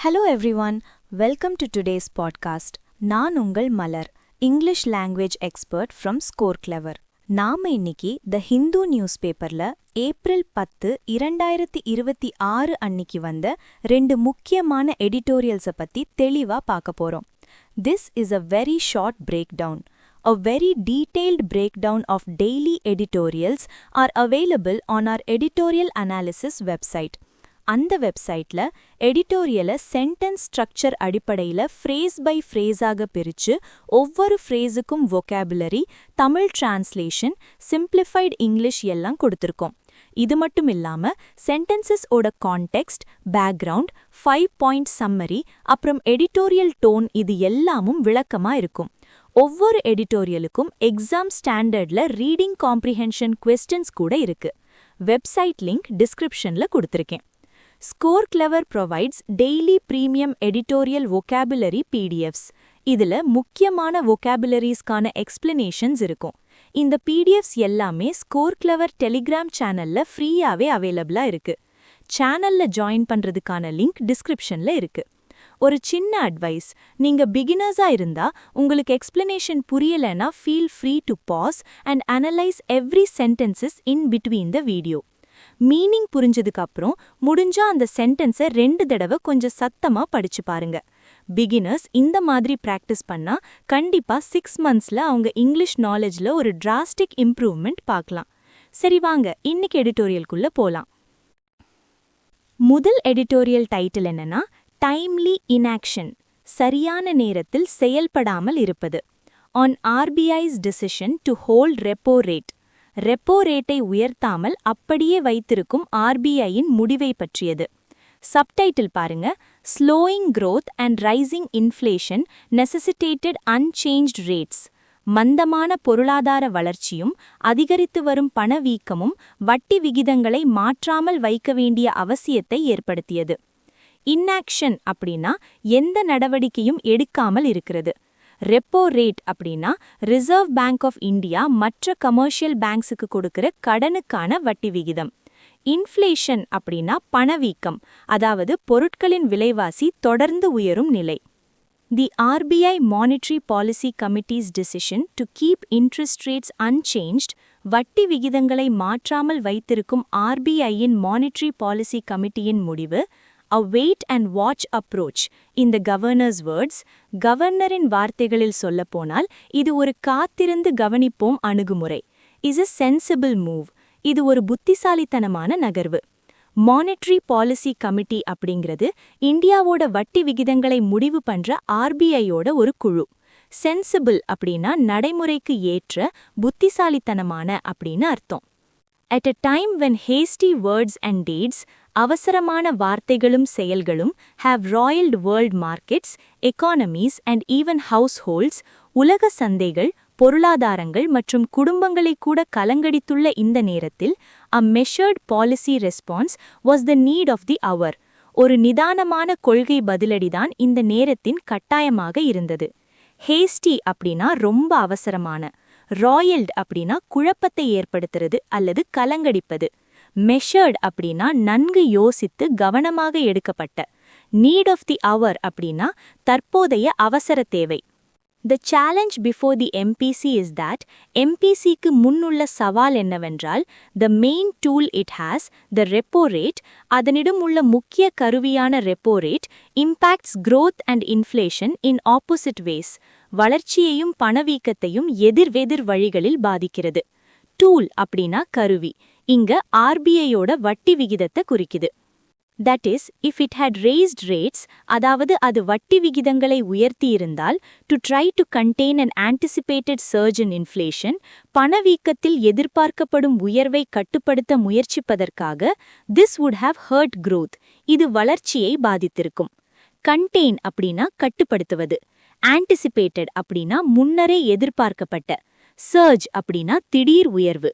Hello everyone, welcome to today's podcast. நான் உங்கள் மலர், English language expert from Scoreclever. நாம இன்னைக்கு த ஹிந்து நியூஸ் பேப்பர்ல ஏப்ரல் 10, 2026 அன்னிக்கு வந்த 2 முக்கியமான எடிட்டோரியல்ஸை பத்தி தெளிவா பார்க்க போறோம். This is a very short breakdown. A very detailed breakdown of daily editorials are available on our editorial analysis website. அந்த வெப்சைட்ல எடிட்டோரியலை சென்டென்ஸ் ஸ்ட்ரக்சர் அடிப்படையில் ஃப்ரேஸ் பை ஃப்ரேஸாக பிரித்து ஒவ்வொரு ஃப்ரேஸுக்கும் vocabulary, Tamil translation, simplified English எல்லாம் கொடுத்துருக்கோம். இது மட்டும் இல்லாம சென்டென்சஸ் ஓட கான்டெக்ஸ்ட், பேக்ரவுண்ட், 5 பாயிண்ட் சம்மரி, அப்புறம் எடிட்டோரியல் டோன் இது எல்லாமும் விளக்கமா இருக்கும். ஒவ்வொரு எடிட்டோரியலுக்கும் எக்ஸாம் ஸ்டாண்டர்ட்ல ரீடிங் காம்ப்ரிஹென்ஷன் கொஸ்டின்ஸ் கூட இருக்கு. வெப்சைட் லிங்க் டிஸ்கிரிப்ஷன்ல கொடுத்திருக்கேன். Scoreclever provides daily premium editorial vocabulary PDFs. இதுல முக்கியமான vocabulariesக்கான explanations இருக்கும். இந்த PDFs எல்லாமே Scoreclever Telegram சேனல்ல ஃப்ரீயாவே அவைலபிளா இருக்கு. சேனல்ல ஜாயின் பண்றதுக்கான லிங்க் டிஸ்கிரிப்ஷன்ல இருக்கு. ஒரு சின்ன அட்வைஸ், நீங்க பிகினர்ஸா இருந்தா உங்களுக்கு explanation புரியலனா feel free to pause and analyze every sentences in between the video. Meaning புரிஞ்சதுக்கு அப்புறம் முடிஞ்சா அந்த சென்டென்ஸை 2 தடவை கொஞ்சம் சத்தமா படிச்சு பாருங்க. பிகினர்ஸ் இந்த மாதிரி பிராக்டிஸ் பண்ணா கண்டிப்பா 6 monthsல அவங்க இங்கிலீஷ் நாலேஜ்ல ஒரு டிராஸ்டிக் இம்ப்ரூவ்மெண்ட் பார்க்கலாம். சரி வாங்க இன்னைக்கு எடிட்டோரியல்குள்ள போலாம். முதல் எடிட்டோரியல் டைட்டில் என்னன்னா டைம்லி இன்ஆக்ஷன், சரியான நேரத்தில் செயல்படாமல் இருப்பது. On RBI's decision to hold repo rate. Repo ரேட்டை உயர்த்தாமல் அப்படியே வைத்திருக்கும் RBIயின் முடிவை பற்றியது. சப்டைட்டில் பாருங்க, slowing growth and rising inflation necessitated unchanged rates. மந்தமான பொருளாதார வளர்ச்சியும் அதிகரித்து வரும் பணவீக்கமும் வட்டி விகிதங்களை மாற்றாமல் வைக்க வேண்டிய அவசியத்தை ஏற்படுத்தியது. இன்ஆக்ஷன் அப்படின்னா எந்த நடவடிக்கையும் எடுக்காமல் இருக்கிறது. ரெப்போ ரேட் அப்படின்னா ரிசர்வ் பேங்க் ஆஃப் இந்தியா மற்ற கமர்ஷியல் பேங்க்ஸுக்கு கொடுக்கிற கடனுக்கான வட்டி விகிதம். இன்ஃப்ளேஷன் அப்படின்னா பணவீக்கம், அதாவது பொருட்களின் விலைவாசி தொடர்ந்து உயரும் நிலை. தி RBI Monetary Policy Committee's decision to keep interest rates unchanged, வட்டி விகிதங்களை மாற்றாமல் வைத்திருக்கும் RBIயின் Monetary Policy Committeeயின் முடிவு a wait and watch approach. இந்த கவர்னர்ஸ் வேர்ட்ஸ், கவர்னரின் வார்த்தைகளில் சொல்லப்போனால் இது ஒரு காத்திருந்து கவனிப்போம் அணுகுமுறை. Is a sensible move. இது ஒரு புத்திசாலித்தனமான நகர்வு. மானிட்டரி பாலிசி கமிட்டி அப்படிங்கிறது இந்தியாவோட வட்டி விகிதங்களை முடிவு பண்ற RBIயோட ஒரு குழு. சென்சிபிள் அப்படின்னா நடைமுறைக்கு ஏற்ற, புத்திசாலித்தனமான அப்படின்னு அர்த்தம். At a time when hasty words and deeds, அவசரமான வார்த்தைகளும் செயல்களும் have roiled world markets, economies and even households, உலக சந்தைகள், பொருளாதாரங்கள் மற்றும் குடும்பங்களை கூட கலங்கடித்துள்ள இந்த நேரத்தில் a measured policy response was the need of the hour. ஒரு நிதானமான கொள்கை பதிலடிதான் இந்த நேரத்தின் கட்டாயமாக இருந்தது. hasty அப்படின்னா ரொம்ப அவசரமான, ராயல்ட் அப்படின்னா குழப்பத்தை ஏற்படுத்துறது அல்லது கலங்கடிப்பது, மெஷர்ட் அப்படின்னா நன்கு யோசித்து கவனமாக எடுக்கப்பட்ட, நீட் ஆஃப் தி அவர் அப்படின்னா தற்போதைய அவசர தேவை. The challenge before the MPC is that MPCக்கு முன்னுள்ள சவால் என்னவென்றால் the main tool it has, the repo rate, அதனிடம் உள்ள முக்கிய கருவியான repo rate, impacts growth and inflation in opposite ways. வளர்ச்சியையும் பணவீக்கத்தையும் எதிர்வெதிர் வழிகளில் பாதிக்கிறது. டூல் அப்படின்னா கருவி, இங்க RBIயோட வட்டி விகிதத்தை குறிக்குது. That is, if it had raised rates, அதாவது அது வட்டி விகிதங்களை உயர்த்தியிருந்தால் to try to contain an anticipated surge in inflation, பணவீக்கத்தில் எதிர்பார்க்கப்படும் உயர்வை கட்டுப்படுத்த முயற்சிப்பதற்காக this would have hurt growth. இது வளர்ச்சியை பாதித்திருக்கும். contain அப்படின்னா கட்டுப்படுத்துவது, anticipated அப்படின்னா முன்னரே எதிர்பார்க்கப்பட்ட, surge அப்படின்னா திடீர் உயர்வு.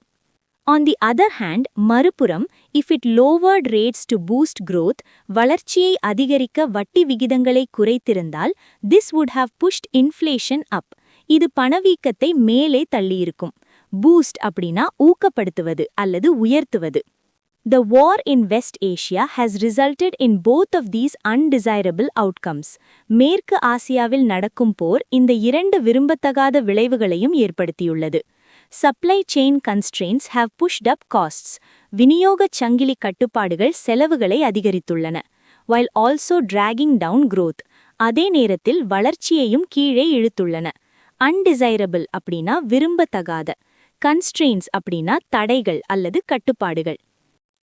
On the other hand, மறுபுறம், if it lowered rates to boost growth, வளர்ச்சியை அதிகரிக்க வட்டி விகிதங்களை குறைத்திருந்தால் this would have pushed inflation up. இது பணவீக்கத்தை மேலே தள்ளியிருக்கும். பூஸ்ட் அப்படின்னா ஊக்கப்படுத்துவது அல்லது உயர்த்துவது. The war in West Asia has resulted in both of these undesirable outcomes. மேற்கு ஆசியாவில் நடக்கும் போர் இந்த இரண்டு விரும்பத்தகாத விளைவுகளையும் ஏற்படுத்தியுள்ளது. Supply chain constraints have pushed up costs. விநியோகச் சங்கிலி கட்டுப்பாடுகள் செலவுகளை அதிகரித்துள்ளன. While also dragging down growth. அதே நேரத்தில் வளர்ச்சியையும் கீழே இழுத்துள்ளன. Undesirable அப்படினா விரும்பத்தகாத. Constraints அப்படினா தடைகள் அல்லது கட்டுப்பாடுகள்.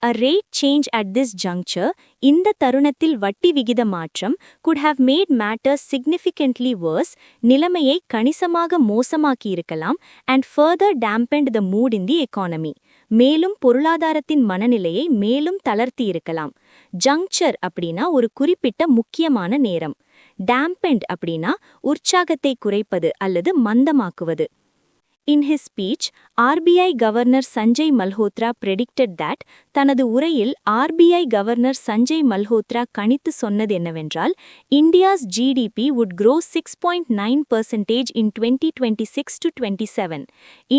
A rate change at this juncture, இந்த தருணத்தில் வட்டி விகித மாற்றம் could have made matters significantly worse, நிலைமையை கணிசமாக மோசமாக்கியிருக்கலாம் and further dampened the mood in the economy. மேலும் பொருளாதாரத்தின் மனநிலையை மேலும் தளர்த்தியிருக்கலாம். Juncture அப்படினா ஒரு குறிப்பிட்ட முக்கியமான நேரம். Dampened அப்படினா உற்சாகத்தை குறைப்பது அல்லது மந்தமாக்குவது. In his speech, RBI Governor Sanjay Malhotra predicted that தனது உரையில் RBI Governor Sanjay Malhotra கணித்து சொன்னது என்னவென்றால் India's GDP would grow 6.9% in 2026-27.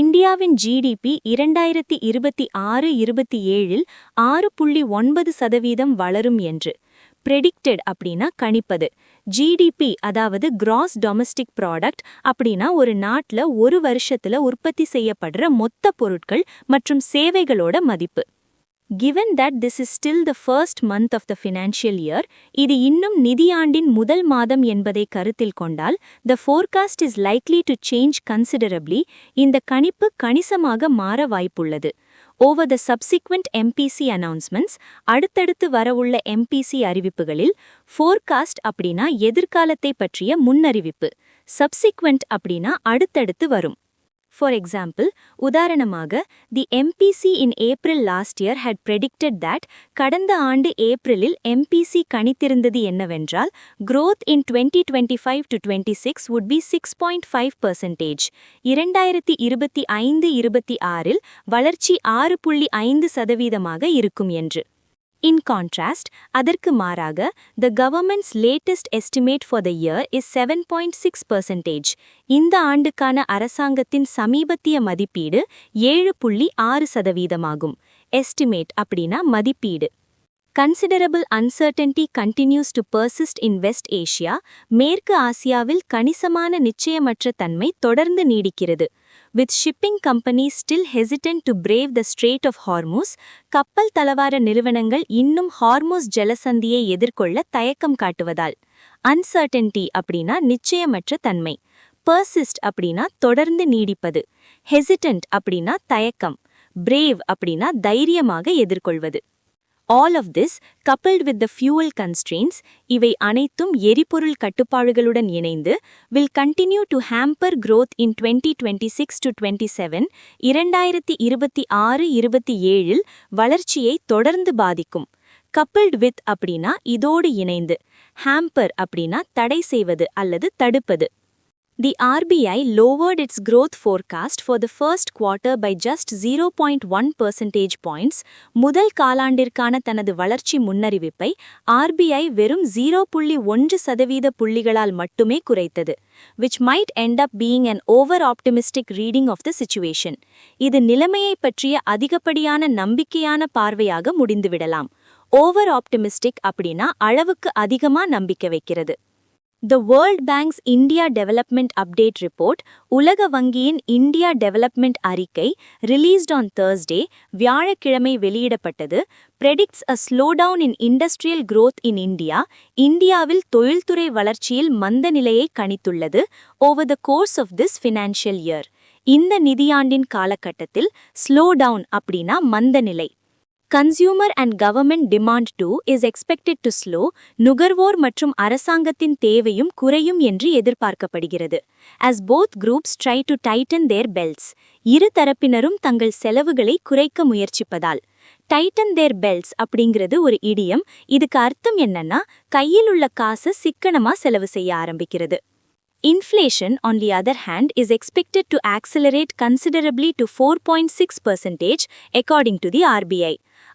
இந்தியாவின் GDP 2026-27இல் 6.9% வளரும் என்று. Predicted அப்படினா கணிப்பது. GDP அதாவது Gross Domestic Product அப்படினா ஒரு நாட்டுல ஒரு வருஷத்துல உற்பத்தி செய்யப்படுற மொத்த பொருட்கள் மற்றும் சேவைகளோட மதிப்பு. Given that this is still the first month of the financial year, இது இன்னும் நிதியாண்டின் முதல் மாதம் என்பதை கருத்தில் கொண்டால், the forecast is likely to change considerably, இந்த கணிப்பு கணிசமாக மாற வாய்ப்புள்ளது. Over the subsequent MPC announcements, அடுத்தடுத்து வரவுள்ள MPC அறிவிப்புகளில், forecast அப்படினா எதிர்காலத்தை பற்றிய முன்னறிவிப்பு, subsequent அப்படினா அடுத்தடுத்து வரும். For example, உதாரணமாக, the MPC in April last year had predicted that கடந்த ஆண்டு ஏப்ரலில் MPC கணித்திருந்தது என்னவென்றால் growth in 2025-26 would be 6.5%. 2025-26இல் வளர்ச்சி 6.5% இருக்கும் என்று. In contrast, அதற்கு மாறாக, the government's latest estimate for the year is 7.6%. இந்த ஆண்டுக்கான அரசாங்கத்தின் சமீபத்திய மதிப்பீடு 7.6% ஆகும். Estimate அப்படினா மதிப்பீடு. Considerable uncertainty continues to persist in West Asia. மேற்கு ஆசியாவில் கணிசமான நிச்சயமற்ற தன்மை தொடர்ந்து நீடிக்கிறது. With shipping companies still hesitant to brave the Strait of Hormuz, கப்பல் தளவார நிறுவனங்கள் இன்னும் ஹார்முஸ் ஜலசந்தியை எதிர்கொள்ள தயக்கம் காட்டுவதால். Uncertainty அப்படினா நிச்சயமற்ற தன்மை. Persist அப்படினா தொடர்ந்து நீடிப்பது. Hesitant அப்படினா தயக்கம். Brave அப்படினா தைரியமாக எதிர்கொள்வது. All of this, coupled with the fuel constraints, இவை அனைத்தும் எரிபொருள் கட்டுப்பாடுகளுடன் இணைந்து, will continue to hamper growth in 2026-27, 2026-27இல் வளர்ச்சியை தொடர்ந்து பாதிக்கும். Coupled with அப்படினா இதோடு இணைந்து, hamper அப்படினா தடை செய்வது அல்லது தடுப்பது. The RBI lowered its growth forecast for the first quarter by just 0.1 percentage points. முதல் காலாண்டிற்கான தனது வளர்ச்சி முன்னறிவிப்பை RBI வெறும் 0.1% புள்ளிகளால் மட்டுமே குறைத்தது, which might end up being an over-optimistic reading of the situation. இது நிலைமையை பற்றிய அதிகப்படியான நம்பிக்கையான பார்வையாக முடிந்துவிடலாம். Over-optimistic அப்படினா அளவுக்கு அதிகமா நம்பிக்கை வைக்கிறது. The World Bank's India Development Update Report, உலக வங்கியின் இந்தியா டெவலப்மெண்ட் அறிக்கை, released on Thursday, வியாழக்கிழமை வெளியிடப்பட்டது, predicts a slowdown in industrial growth in India, இந்தியாவில் தொழில்துறை வளர்ச்சியில் மந்த நிலையை கணித்துள்ளது, over the course of this financial year. இந்த நிதியாண்டின் காலகட்டத்தில் slowdown அப்படினா மந்த நிலை. Consumer and government demand too is expected to slow, நுகர்வோர் மற்றும் அரசாங்கத்தின் தேவையும் குறையும் என்று எதிர்பார்க்கப்படுகிறது. As both groups try to tighten their belts. இரு தரப்பினரும் தங்கள் செலவுகளை குறைக்க முயற்சிப்பதால். Tighten their belts அப்படிங்கிறது ஒரு இடியம். இதுக்கு அர்த்தம் என்னன்னா, கையில் உள்ள காசு சிக்கனமா செலவு செய்ய ஆரம்பிக்கிறது. Inflation, on the other hand, is expected to accelerate considerably to 4.6%, according to the RBI.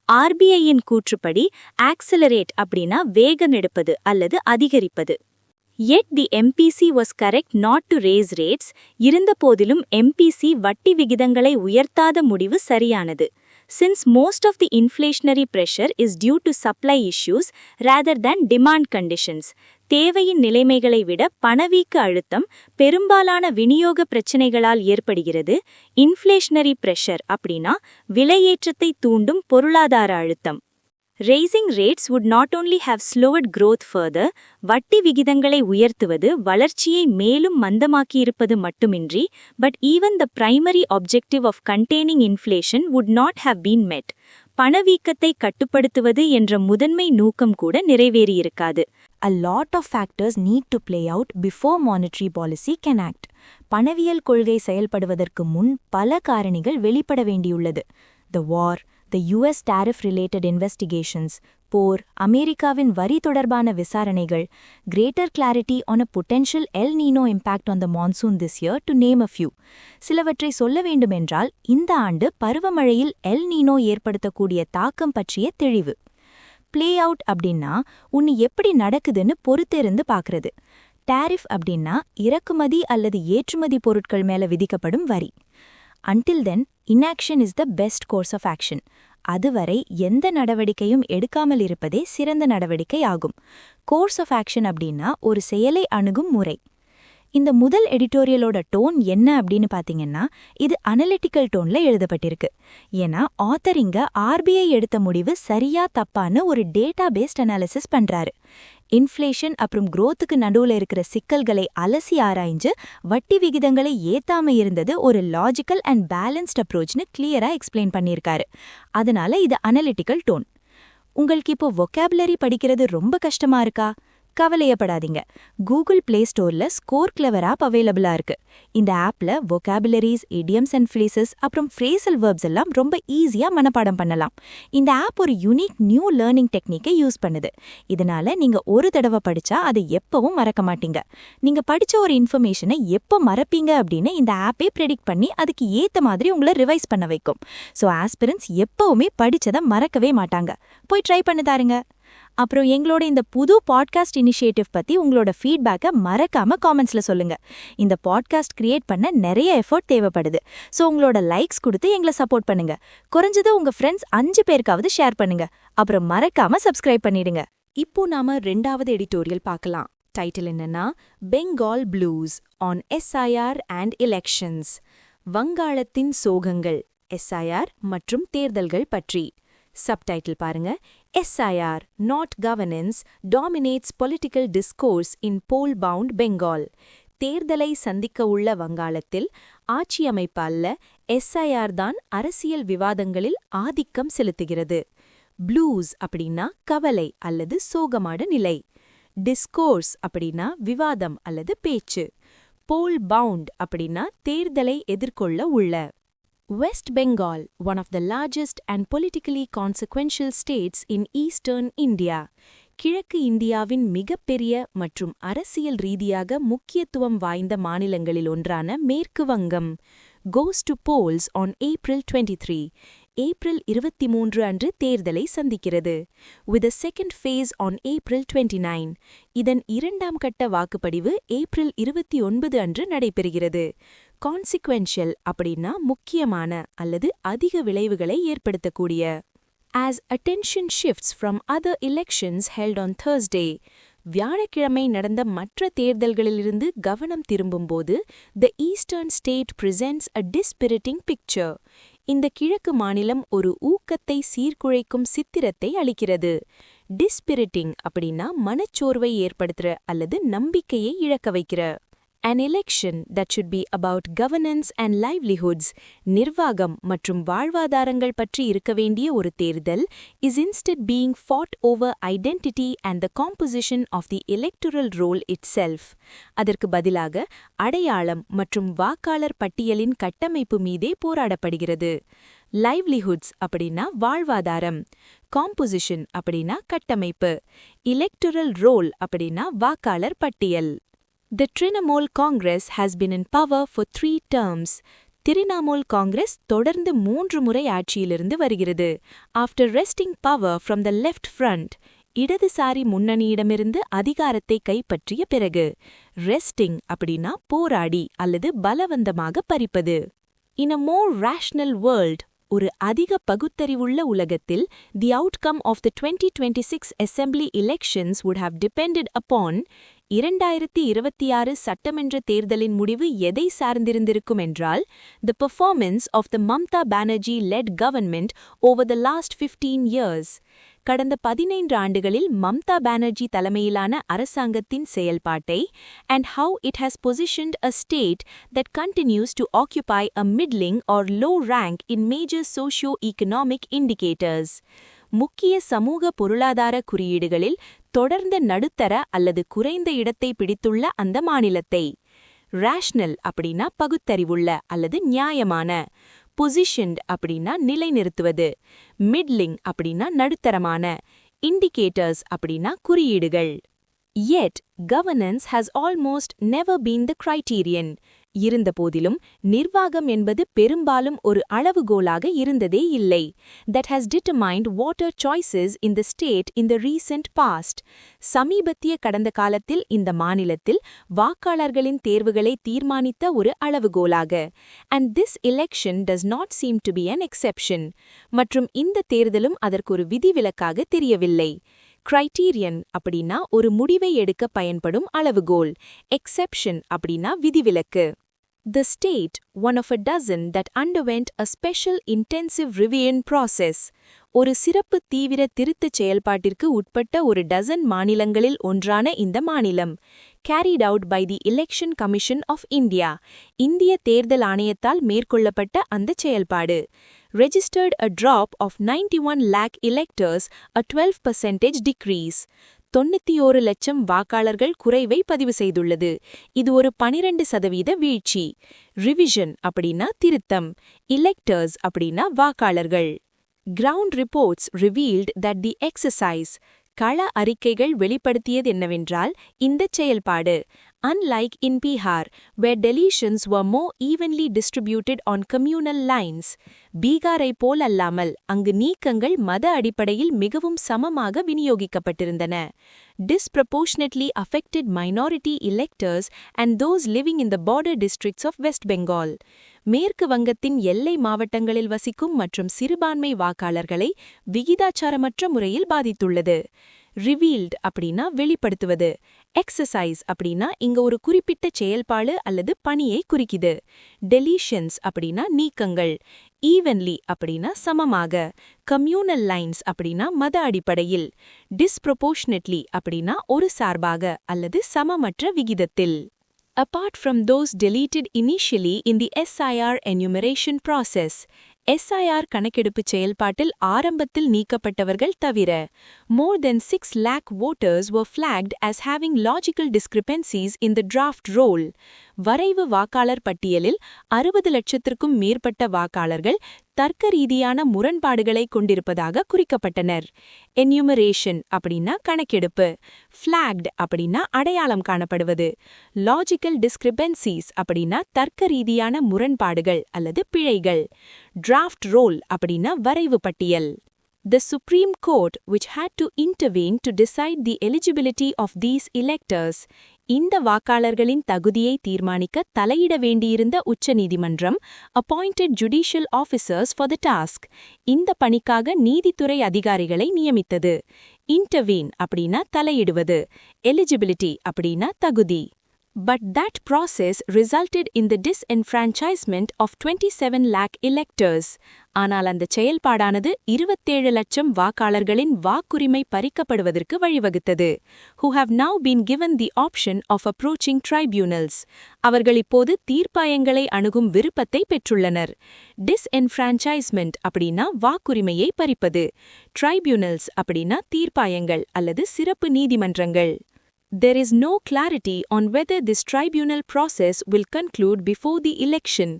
RBI-இன் கூற்றுப்படி accelerate அப்படினா வேகம் எடுப்பது அல்லது அதிகரிப்பது. Yet the MPC was correct not to raise rates. இருந்தபோதிலும் MPC வட்டி விகிதங்களை உயர்த்தாத முடிவு சரியானது. since most of the inflationary pressure is due to supply issues rather than demand conditions. தேவையின் நிலைமைகளை விட பணவீக்க அழுத்தம் பெரும்பாலான விநியோக பிரச்சினைகளால் ஏற்படுகிறது. இன்ஃப்ளேஷனரி பிரஷர் அப்படின்னா விலையேற்றத்தை தூண்டும் பொருளாதார அழுத்தம். Raising rates would not only have slowed growth further, வட்டி விகிதங்களை உயர்த்துவது வளர்ச்சியை மேலும் மந்தமாக்கியிருப்பது மட்டுமின்றி, but even the primary objective of containing inflation would not have been met. பணவீக்கத்தை கட்டுப்படுத்துவது என்ற முதன்மை நோக்கம் கூட நிறைவேறியிருக்காது. A lot of factors need to play out before monetary policy can act. பணவியல் கொள்கை செயல்படுவதற்கு முன் பல காரணிகள் வெளிப்பட வேண்டியுள்ளது. The war, the US tariff-related investigations, போர், அமெரிக்காவின் வரி தொடர்பான விசாரணைகள், greater clarity on a potential El Nino impact on the monsoon this year, to name a few. சிலவற்றை சொல்ல வேண்டுமென்றால், இந்த ஆண்டு பருவமழையில் எல் நீனோ ஏற்படுத்தக்கூடிய தாக்கம் பற்றிய தெளிவு. ப்ளே அவுட் அப்படின்னா உன்னு எப்படி நடக்குதுன்னு பொறுத்திருந்து பார்க்கறது. டாரிஃப் அப்படின்னா இறக்குமதி அல்லது ஏற்றுமதி பொருட்கள் மேல விதிக்கப்படும் வரி. Until then, inaction is the best course of action. அதுவரை எந்த நடவடிக்கையும் எடுக்காமல் இருப்பதே சிறந்த நடவடிக்கை ஆகும். கோர்ஸ் ஆஃப் ஆக்ஷன் அப்படின்னா ஒரு செயலை அணுகும் முறை. இந்த முதல் எடிட்டோரியலோட டோன் என்ன அப்படின்னு பார்த்தீங்கன்னா, இது அனலிட்டிக்கல் டோன்ல எழுதப்பட்டிருக்கு. ஏன்னா ஆத்தர் இங்க ஆர்பிஐ எடுத்த முடிவு சரியா தப்பான்னு ஒரு டேட்டா பேஸ்ட் அனாலிசிஸ் பண்றாரு. இன்ஃப்ளேஷன் அப்புறம் growthக்கு நடுவுல இருக்கிற சிக்கல்களை அலசி ஆராய்ஞ்சு வட்டி விகிதங்களை ஏத்தாம இருந்தது ஒரு லாஜிக்கல் அண்ட் பேலன்ஸ்ட் அப்ரோச்னு கிளியரா எக்ஸ்பிளைன் பண்ணியிருக்காரு. அதனால இது அனலிட்டிக்கல் டோன். உங்களுக்கு இப்போ வொக்காபுலரி படிக்கிறது ரொம்ப கஷ்டமா இருக்கா? கவலையப்படாதீங்க. கூகுள் பிளே ஸ்டோர்ல Scoreclever ஆப் அவைலபிளா இருக்கு. இந்த ஆப்ல வொக்காபுலரிஸ், idioms அண்ட் phrases அப்புறம் phrasal verbs எல்லாம் ரொம்ப ஈஸியா மனப்பாடம் பண்ணலாம். இந்த ஆப் ஒரு யூனிக் நியூ லேர்னிங் டெக்னிக்கை யூஸ் பண்ணுது. இதனால நீங்க ஒரு தடவை படிச்சா அதை எப்பவும் மறக்க மாட்டீங்க. நீங்க படிச்ச ஒரு இன்ஃபர்மேஷனை எப்போ மறப்பீங்க அப்படின்னு இந்த ஆப்பே ப்ரெடிக்ட் பண்ணி அதுக்கு ஏத்த மாதிரி உங்களை ரிவைஸ் பண்ண வைக்கும். ஸோ ஆஸ்பிரன்ஸ் எப்பவுமே படிச்சதை மறக்கவே மாட்டாங்க. போய் ட்ரை பண்ணி தாருங்க. அப்புறம் எங்களோட இந்த புது பாட்காஸ்ட் இனிஷியேட்டிவ் பத்தி உங்களோட ஃபீட்பேக்கை மறக்காம காமெண்ட்ஸ்ல சொல்லுங்க. இந்த பாட்காஸ்ட் கிரியேட் பண்ண நிறைய எஃபர்ட் தேவைப்படுது. ஸோ உங்களோட லைக்ஸ் கொடுத்து எங்களை சப்போர்ட் பண்ணுங்க. குறைஞ்சது உங்க ஃப்ரெண்ட்ஸ் 5 பேருக்காவது ஷேர் பண்ணுங்க. அப்புறம் மறக்காம சப்ஸ்கிரைப் பண்ணிடுங்க. இப்போ நாம 2வது எடிட்டோரியல் பார்க்கலாம். டைட்டில் என்னன்னா, Bengal blues on SIR and elections. வங்காளத்தின் சோகங்கள், SIR மற்றும் தேர்தல்கள் பற்றி. சப்டைட்டில் பாருங்க. SIR, not governance, dominates political discourse in poll-bound Bengal. தேர்தலை சந்திக்க உள்ள வங்காளத்தில் ஆட்சி அமைப்பல்ல SIR தான் அரசியல் விவாதங்களில் ஆதிக்கம் செலுத்துகிறது. ப்ளூஸ் அப்படின்னா கவலை அல்லது சோகமான நிலை. டிஸ்கோர்ஸ் அப்படின்னா விவாதம் அல்லது பேச்சு. போல்-பவுண்ட் அப்படின்னா தேர்தலை எதிர்கொள்ள உள்ள. West Bengal, one of the largest and politically consequential states in eastern India. கிழக்கு இந்தியாவின் மிகப்பெரிய மற்றும் அரசியல் ரீதியாக முக்கியத்துவம் வாய்ந்த மாநிலங்களில் ஒன்றான மேற்கு வங்கம் goes to polls on April 23. April 23 அன்று தேர்தலை சந்திக்கிறது. with a second phase on April 29. இதன் 2ஆம் கட்ட வாக்குப்பதிவு ஏப்ரல் 29 அன்று நடைபெறுகிறது. consequential அப்படின்னா முக்கியமான அல்லது அதிக விளைவுகளை ஏற்படுத்தக்கூடிய. As attention shifts from other elections held on Thursday, வியாழக்கிழமை நடந்த மற்ற தேர்தல்களிலிருந்து கவனம் திரும்பும்போது the eastern state presents a dispiriting picture. இந்த கிழக்கு மாநிலம் ஒரு ஊக்கத்தை சீர்குலைக்கும் சித்திரத்தை அளிக்கிறது. டிஸ்பிரிட்டிங் அப்படின்னா மனச்சோர்வை ஏற்படுத்துற அல்லது நம்பிக்கையை இழக்க வைக்கிற. An election that should be about governance and livelihoods, நிர்வாகம் மற்றும் வாழ்வாதாரங்கள் பற்றி இருக்க வேண்டிய ஒரு தேர்தல், is instead being fought over identity and the composition of the electoral roll itself. அதற்கு பதிலாக அடையாளம் மற்றும் வாக்காளர் பட்டியலின் கட்டமைப்பு மீதே போராடப்படுகிறது. livelihoods அப்படின்னா வாழ்வாதாரம், composition அப்படின்னா கட்டமைப்பு, electoral roll அப்படின்னா வாக்காளர் பட்டியல். The Trinamool Congress has been in power for 3 terms. Trinamool Congress தொடர்ந்து 3 முறை ஆட்சியிலிருந்து வருகிறது. After wresting power from the left front, இடதுசாரி முன்னணியிடமிருந்து அதிகாரத்தை கைப்பற்றிய பிறகு. wresting அப்படின்னா போராடி அல்லது பலவந்தமாக பறிப்பது. In a more rational world, ஒரு அதிக பகுத்தறிவுள்ள உலகத்தில் the outcome of the 2026 assembly elections would have depended upon 2026 சட்டமன்ற தேர்தலின் முடிவு எதை சார்ந்திருந்திருக்கும் என்றால் the performance of the Mamata Banerjee-led government over the last 15 years. கடந்த 15 ஆண்டுகளில் மம்தா பானர்ஜி தலைமையிலான அரசாங்கத்தின் செயல்பாட்டை and how it has positioned a state that continues to occupy a middling or low rank in major socio-economic indicators. முக்கிய சமூக பொருளாதார குறியீடுகளில் தொடர்ந்த நடுத்தர அல்லது குறைந்த இடத்தை பிடித்துள்ள அந்த மாநிலத்தை ரேஷனல் அப்படின்னா பகுத்தறிவுள்ள அல்லது நியாயமான, பொசிஷன்ட் அப்படின்னா நிலைநிறுத்துவது, மிட்லிங் அப்படின்னா நடுத்தரமான, இண்டிகேட்டர்ஸ் அப்படின்னா குறியீடுகள். Yet, governance has almost never been the criterion. இருந்தபோதிலும் நிர்வாகம் என்பது பெரும்பாலும் ஒரு அளவுகோலாக இருந்ததே இல்லை. That has determined voter choices in the state in the recent past. சமீபத்திய கடந்த காலத்தில் இந்த மாநிலத்தில் வாக்காளர்களின் தேர்வுகளை தீர்மானித்த ஒரு அளவுகோலாக. And this election does not seem to be an exception. மற்றும் இந்த தேர்தலும் அதற்கொரு விதிவிலக்காக தெரியவில்லை. கிரைட்டீரியன் அப்படின்னா ஒரு முடிவை எடுக்க பயன்படும் அளவுகோல். எக்ஸெப்ஷன் அப்படின்னா விதிவிலக்கு. The state, one of a dozen that underwent a special intensive revision process. ஒரு சிறப்பு தீவிர திருத்தச் செயல்பாட்டிற்கு உட்பட்ட ஒரு டசன் மாநிலங்களில் ஒன்றான இந்த மாநிலம். Carried out by the Election Commission of India. இந்திய தேர்தல் ஆணையத்தால் மேற்கொள்ளப்பட்ட அந்த செயல்பாடு. Registered a drop of 91 lakh electors, a 12% decrease. 91 லட்சம் வாக்காளர்கள் குறைவை பதிவு செய்துள்ளது. இது ஒரு 12% வீழ்ச்சி. ரிவிஷன் அப்படின்னா திருத்தம். எலெக்டர்ஸ் அப்படின்னா வாக்காளர்கள். Ground reports revealed that the exercise, கள அறிக்கைகள் வெளிப்படுத்தியது என்னவென்றால் இந்தச் செயல்பாடு unlike in Bihar, where deletions were more evenly distributed on communal lines, பீகாரை போல் அல்லாமல் அங்கு நீக்கங்கள் மத அடிப்படையில் மிகவும் சமமாக விநியோகிக்கப்பட்டிருந்தன. Disproportionately affected minority electors and those living in the border districts of West Bengal. மேற்கு வங்கத்தின் எல்லை மாவட்டங்களில் வசிக்கும் மற்றும் சிறுபான்மை வாக்காளர்களை விகிதாச்சாரமற்ற முறையில் பாதித்துள்ளது. ரிவீல்ட் அப்படின்னா வெளிப்படுத்துவது. எக்ஸசைஸ் அப்படின்னா இங்க ஒரு குறிப்பிட்ட செயல்பாடு அல்லது பணியை குறிக்குது. டெலீஷன்ஸ் அப்படின்னா நீக்கங்கள். ஈவன்லி அப்படின்னா சமமாக. கம்யூனல் லைன்ஸ் அப்படின்னா மத அடிப்படையில். டிஸ்ப்ரொபோர்ஷனட்லி அப்படின்னா ஒரு சார்பாக அல்லது சமமற்ற விகிதத்தில். Apart from those deleted initially in the SIR enumeration process, SIR கணக்கெடுப்பு செயல்பாட்டில் ஆரம்பத்தில் நீக்கப்பட்டவர்கள் தவிர, more than 6 lakh voters were flagged as having logical discrepancies in the draft roll. வரைவு வாக்காளர் பட்டியலில் 60 லட்சத்திற்கும் மேற்பட்ட வாக்காளர்கள் தர்க்க ரீதியான முரண்பாடுகளை கொண்டிருப்பதாக குறிக்கப்பட்டனர். என்யூமரேஷன் அப்படின்னா கணக்கெடுப்பு. ஃபிளாக்ட் அப்படின்னா அடையாளம் காணப்படுவது. லாஜிக்கல் டிஸ்கிரிபென்சிஸ் அப்படின்னா தர்க்க ரீதியான முரண்பாடுகள் அல்லது பிழைகள். டிராஃப்ட் ரோல் அப்படின்னா வரைவு பட்டியல். The Supreme Court, which had to intervene to decide the eligibility of these electors, இந்த வாக்காளர்களின் தகுதியை தீர்மானிக்க தலையிட வேண்டியிருந்த உச்சநீதிமன்றம் appointed judicial officers for the task. இந்த பணிக்காக நீதித்துறை அதிகாரிகளை நியமித்தது. Intervene அப்படின்னா தலையிடுவது. Eligibility அப்படின்னா தகுதி. But that process resulted in the disenfranchisement of 27 lakh electors. ஆனால் அந்த செயல்பாடானது 27 லட்சம் வாக்காளர்களின் வாக்குரிமை பறிக்கப்படுவதற்கு வழிவகுத்தது. Who have now been given the option of approaching tribunals. அவர்கள் இப்போது தீர்ப்பாயங்களை அணுகும் விருப்பத்தை பெற்றுள்ளனர். Disenfranchisement அப்படின்னா வாக்குரிமையை பறிப்பது. Tribunals அப்படின்னா தீர்ப்பாயங்கள் அல்லது சிறப்பு நீதிமன்றங்கள். There is no clarity on whether this tribunal process will conclude before the election.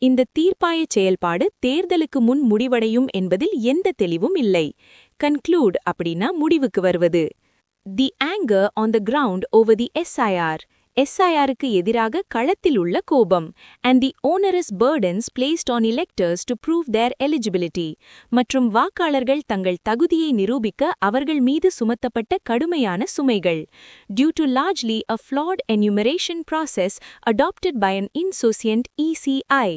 இந்த தீர்ப்பாய செயல்பாடு தேர்தலுக்கு முன் முடிவடையும் என்பதில் எந்த தெளிவும் இல்லை. Conclude அப்படின்னா முடிவுக்கு வருவது. The anger on the ground over the SIR. SIRக்கு எதிராக களத்தில் உள்ள கோபம். And the onerous burdens placed on electors to prove their eligibility. மற்றும் வாக்காளர்கள் தங்கள் தகுதியை நிரூபிக்க அவர்கள் மீது சுமத்தப்பட்ட கடுமையான சுமைகள். Due to largely a flawed enumeration process adopted by an insouciant ECI.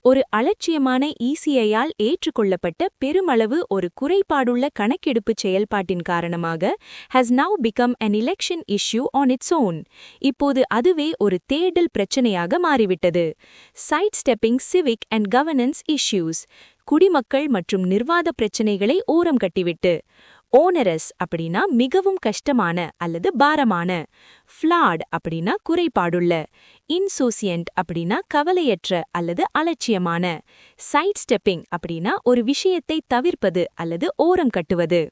ஒரு அலட்சியமான ECI-ஆல் ஏற்றுக்கொள்ளப்பட்ட பெருமளவு ஒரு குறைபாடுள்ள கணக்கெடுப்பு செயல்பாட்டின் காரணமாக has now become an election issue on its own. இப்போது அதுவே ஒரு தேடல் பிரச்சனையாக மாறிவிட்டது. Sidestepping civic and governance issues. குடிமக்கள் மற்றும் நிர்வாக பிரச்சனைகளை ஓரம் கட்டிவிட்டு. ஓனரஸ் அப்படின்னா மிகவும் கஷ்டமான அல்லது பாரமான. ஃப்ளாட் அப்படின்னா குறைபாடுள்ள. இன்சோசியன்ட் அப்படின்னா கவலையற்ற அல்லது அலட்சியமான. சைட் ஸ்டெப்பிங் அப்படின்னா ஒரு விஷயத்தை தவிர்ப்பது அல்லது ஓரம் கட்டுவது.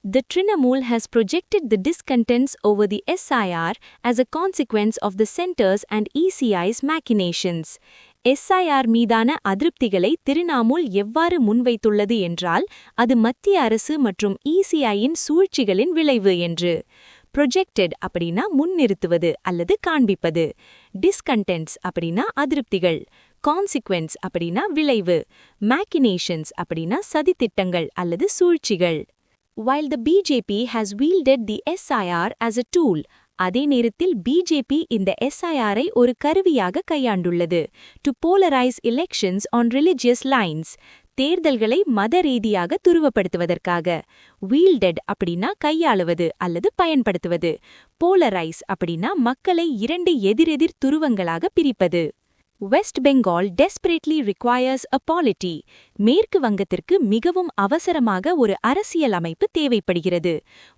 The Trinamool has projected the discontents over the SIR as a consequence of the centers and ECI's machinations. SIR மீதான அதிருப்திகளை திரிணாமுல் எவ்வாறு முன்வைத்துள்ளது என்றால் அது மத்திய அரசு மற்றும் ECI-இன் சூழ்ச்சிகளின் விளைவு என்று. Projected அப்படின்னா முன்னிறுத்துவது அல்லது காண்பிப்பது. Discontents அப்படின்னா அதிருப்திகள். Consequence அப்படின்னா விளைவு. Machinations அப்படின்னா சதித்திட்டங்கள் அல்லது சூழ்ச்சிகள். While the BJP has wielded the SIR as a tool, அதே நேரத்தில் BJP இந்த SIR-ஐ ஒரு கருவியாக கையாண்டுள்ளது. To polarize elections on religious lines. தேர்தல்களை மத ரீதியாக துருவப்படுத்துவதற்காக. Wielded அப்படின்னா கையாளுவது அல்லது பயன்படுத்துவது. Polarize அப்படின்னா மக்களை இரண்டு எதிரெதிர் துருவங்களாக பிரிப்பது. West Bengal desperately requires a polity. மேற்கு வங்கத்திற்கு மிகவும் அவசரமாக ஒரு அரசியல் அமைப்பு தேவைப்படுகிறது.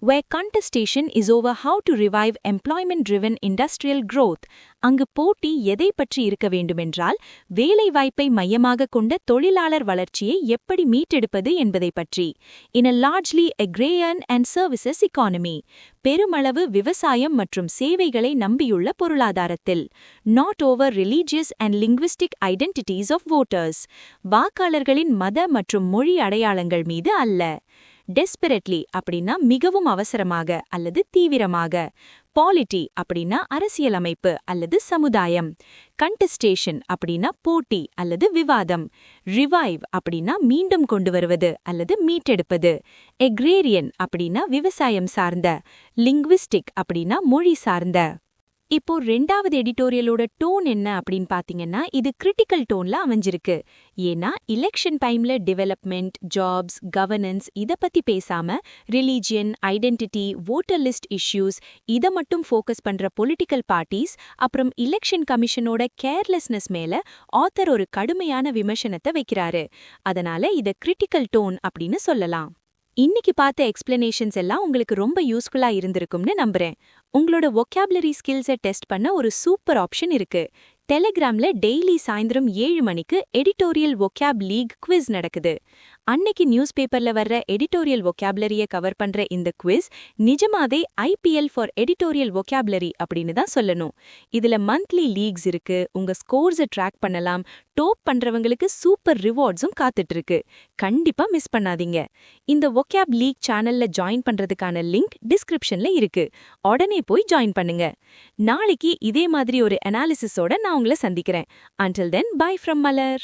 Where contestation is over how to revive employment-driven industrial growth. அங்கு போட்டி எதை பற்றி இருக்க வேண்டுமென்றால் வேலைவாய்ப்பை மையமாக கொண்ட தொழிலாளர் வளர்ச்சியை எப்படி மீட்டெடுப்பது என்பதை பற்றி. In a largely agrarian and services economy. பெருமளவு விவசாயம் மற்றும் சேவைகளை நம்பியுள்ள பொருளாதாரத்தில். Not over religious and linguistic identities of voters. வாக்காளர்களின் மத மற்றும் மொழி அடையாளங்கள் மீது அல்ல. Desperately அப்படின்னா மிகவும் அவசரமாக அல்லது தீவிரமாக. Polity அப்படின்னா அரசியலமைப்பு அல்லது சமுதாயம். Contestation அப்படின்னா போட்டி அல்லது விவாதம். Revive அப்படின்னா மீண்டும் கொண்டு வருவது அல்லது மீட்டெடுப்பது. Agrarian அப்படின்னா விவசாயம் சார்ந்த. Linguistic அப்படின்னா மொழி சார்ந்த. இப்போ ரெண்டாவது எடிட்டோரியலோட டோன் என்ன அப்படின்னு பாத்தீங்கன்னா இது கிரிட்டிக்கல் டோன்ல அமைஞ்சிருக்கு. ஏன்னா எலெக்ஷன் டைம்ல டெவலப்மெண்ட், ஜாப்ஸ், கவர்னன்ஸ் இத பத்தி பேசாம religion, identity, voter list issues இத மட்டும் ஃபோக்கஸ் பண்ற பொலிட்டிக்கல் பார்ட்டிஸ் அப்புறம் எலெக்ஷன் கமிஷனோட கேர்லெஸ்னஸ் மேல ஆத்தர் ஒரு கடுமையான விமர்சனத்தை வைக்கிறாரு. அதனால இத கிரிட்டிக்கல் டோன் அப்படின்னு சொல்லலாம். இன்னைக்கு பார்த்த எக்ஸ்பிளனேஷன்ஸ் எல்லாம் உங்களுக்கு ரொம்ப யூஸ்ஃபுல்லா இருந்திருக்கும்னு நம்புறேன். உங்களோட vocabulary skills-ஐ டெஸ்ட் பண்ண ஒரு சூப்பர் ஆப்ஷன் இருக்கு. டெலிகிராம்ல டெய்லி சாயந்தரம் 7 மணிக்கு எடிட்டோரியல் vocab லீக் குவிஸ் நடக்குது. அன்னைக்கு நியூஸ் பேப்பர்ல வர்ற எடிட்டோரியல் vocabulary-ய கவர் பண்ற இந்த குவிஸ் நிஜமாவே IPL ஃபார் எடிட்டோரியல் vocabulary அப்படின்னு தான் சொல்லணும். இதுல மந்த்லி லீக்ஸ் இருக்கு, உங்க ஸ்கோர்ஸை ட்ராக் பண்ணலாம், டோப் பண்றவங்களுக்கு சூப்பர் ரிவார்ட்ஸும் காத்துட்டு இருக்கு. கண்டிப்பா மிஸ் பண்ணாதீங்க. இந்த vocab லீக் சேனல்ல ஜாயின் பண்றதுக்கான லிங்க் டிஸ்கிரிப்ஷன்ல இருக்கு. உடனே போய் ஜாயின் பண்ணுங்க. நாளைக்கு இதே மாதிரி ஒரு அனாலிசிஸோட நான் உங்களை சந்திக்கிறேன். Until then, bye from Malar.